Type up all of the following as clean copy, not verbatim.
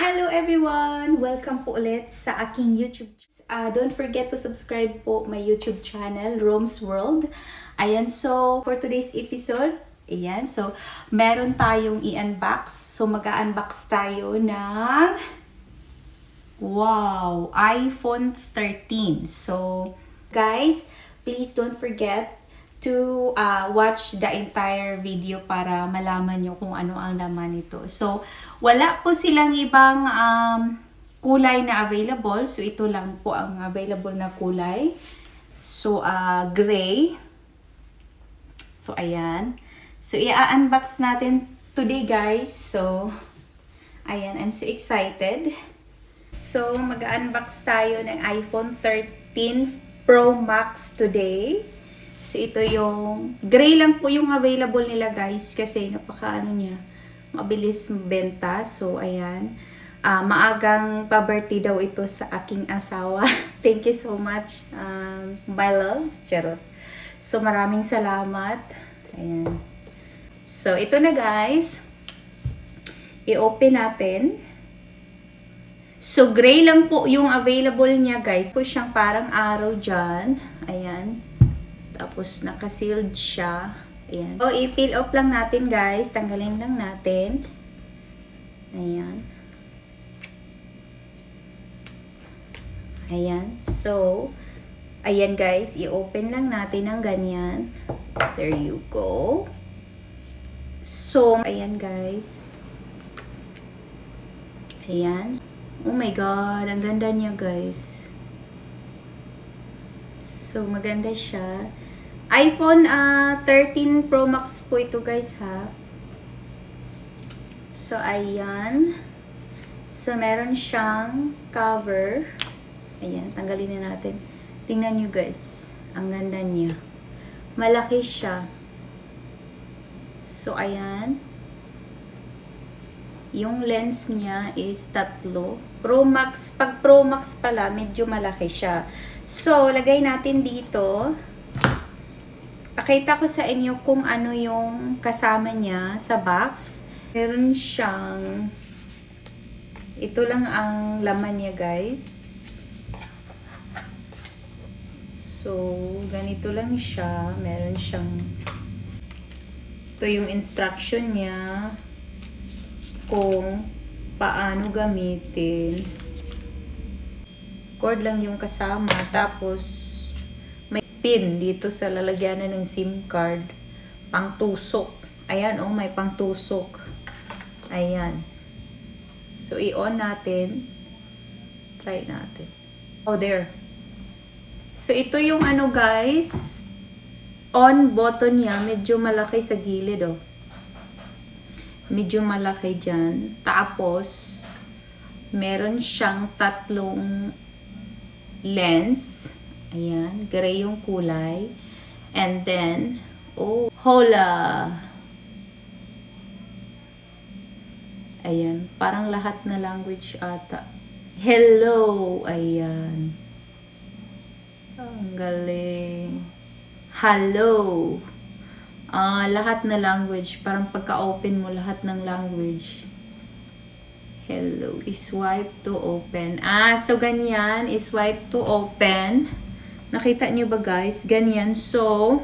Hello everyone! Welcome po ulit sa aking YouTube. Don't forget to subscribe po my YouTube channel, Rome's World. Ayan, so for today's episode, ayan, so meron tayong i-unbox. So mag-unbox tayo ng wow, iPhone 13. So guys, please don't forget to watch the entire video para malaman nyo kung ano ang laman nito. So, wala po silang ibang kulay na available. So, ito lang po ang available na kulay. So, gray. So, ayan. So, i-unbox natin today, guys. So, ayan. I'm so excited. So, mag-unbox tayo ng iPhone 13 Pro Max today. So, ito yung, gray lang po yung available nila guys kasi napaka-ano niya, mabilis benta. So, ayan. Maagang pa-birthday daw ito sa aking asawa. Thank you so much, my loves. Charot. So, maraming salamat. Ayan. So, ito na guys. I-open natin. So, gray lang po yung available niya guys. Po siyang parang araw dyan. Ayan. Tapos, naka-sealed siya. Ayan. So, i-peel off lang natin, guys. Tanggalin lang natin. Ayan. Ayan. So, ayan, guys. I-open lang natin ng ganyan. There you go. So, ayan, guys. Ayan. Oh my God. Ang ganda niya, guys. So, maganda siya. iPhone 13 Pro Max po ito guys ha. So ayan. So meron siyang cover. Ayan, tanggalin na natin. Tingnan nyo guys. Ang ganda niya. Malaki siya. So ayan. Yung lens niya is 3. Pro Max. Pag Pro Max pala, medyo malaki siya. So, lagay natin dito. Pakita ko sa inyo kung ano yung kasama niya sa box. Meron siyang, ito lang ang laman niya guys. So, ganito lang siya. Meron siyang, ito yung instruction niya kung paano gamitin. Cord lang yung kasama. Tapos, pin dito sa lalagyanan ng SIM card. Pangtusok. Ayan, oh, may pangtusok. Ayan. So, i-on natin. Try natin. Oh, there. So, ito yung ano, guys. On button niya. Medyo malaki sa gilid, oh. Medyo malaki dyan. Tapos, meron siyang 3 lens. Ayan, gray yung kulay. And then, oh, hola! Ayan, parang lahat na language ata. Hello! Ayan. Ang galing. Hello! Lahat na language. Parang pagka-open mo, lahat ng language. Hello. Swipe to open. So ganyan. Swipe to open. Nakita niyo ba guys? Ganyan. So,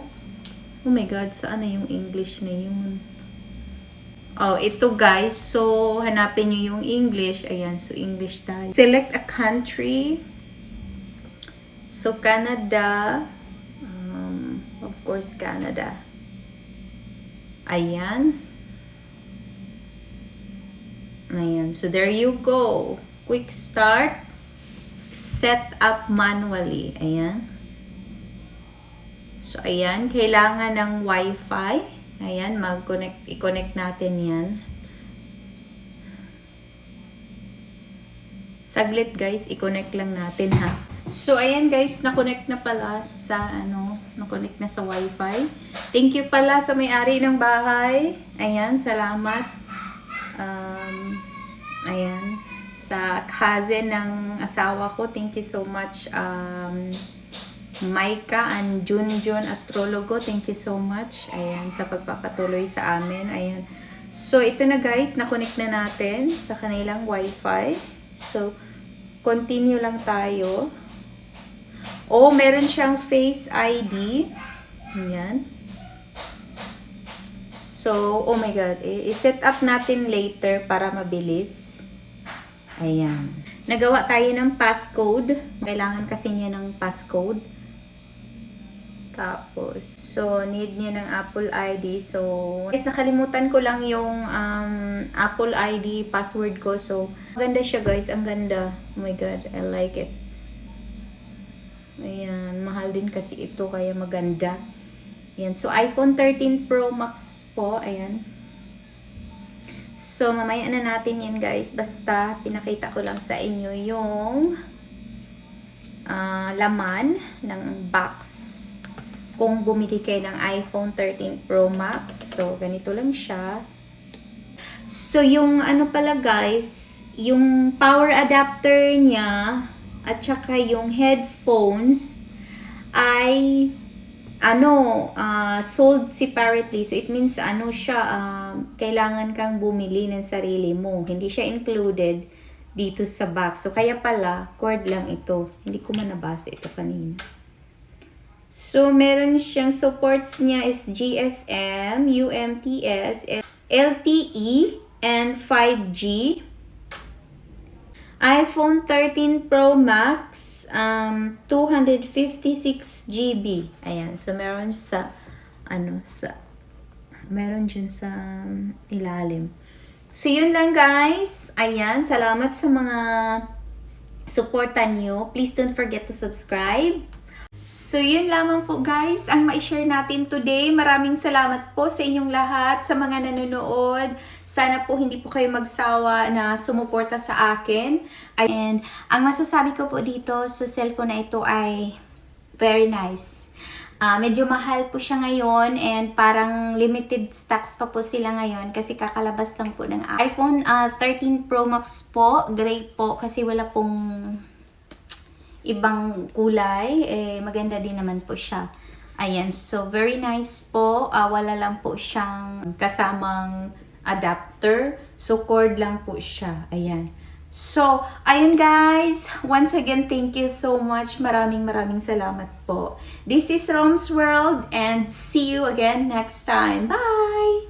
oh my God, saan na yung English na yun? Oh, ito guys. So, hanapin niyo yung English. Ayan, so English tayo. Select a country. So, Canada. Of course, Canada. Ayan. Ayan. So, there you go. Quick start. Set up manually. Ayan. So, ayan. Kailangan ng Wi-Fi. Ayan. I-connect natin yan. Saglit, guys. I-connect lang natin, ha. So, ayan, guys. Na-connect na pala sa, na-connect na sa Wi-Fi. Thank you pala sa may-ari ng bahay. Ayan. Salamat. Ayan. Sa cousin ng asawa ko. Thank you so much. Maika and Junjun Astrologo. Thank you so much. Ayan. Sa pagpapatuloy sa amin. Ayan. So, ito na guys, na-connect na natin sa kanilang Wi-Fi. So, continue lang tayo. Oh, meron siyang Face ID. Ayan. So, oh my God. I-set up natin later para mabilis. Ayan. Nagawa tayo ng passcode. Kailangan kasi niya ng passcode. Tapos, so, need niya ng Apple ID. So, guys, nakalimutan ko lang yung Apple ID password ko. So, maganda siya guys. Ang ganda. Oh my God, I like it. Ayan, mahal din kasi ito kaya maganda. Ayan, so iPhone 13 Pro Max po. Ayan. So, mamaya na natin yan guys. Basta, pinakita ko lang sa inyo yung laman ng box. Kung bumili kayo ng iPhone 13 Pro Max. So, ganito lang siya. So, yung ano pala guys, yung power adapter niya at saka yung headphones ay sold separately. So, it means kailangan kang bumili ng sarili mo. Hindi siya included dito sa box. So, kaya pala, cord lang ito. Hindi ko man nabasa ito kanina. So, meron siyang supports niya is GSM, UMTS, LTE, and 5G. iPhone 13 Pro Max, 256 GB. Ayan. So, meron meron dyan sa ilalim. So, yun lang guys. Ayan. Salamat sa mga supportan nyo. Please don't forget to subscribe. So, yun lamang po guys ang ma-share natin today. Maraming salamat po sa inyong lahat, sa mga nanonood. Sana po hindi po kayo magsawa na sumuporta sa akin. And ang masasabi ko po dito sa cellphone na ito ay very nice. Medyo mahal po siya ngayon and parang limited stocks pa po sila ngayon kasi kakalabas lang po ng iPhone 13 Pro Max po. Gray po kasi wala pong ibang kulay, maganda din naman po siya. Ayan, so very nice po. Wala lang po siyang kasamang adapter. So, cord lang po siya. Ayan. So, ayun guys. Once again, thank you so much. Maraming salamat po. This is Rom's World and see you again next time. Bye!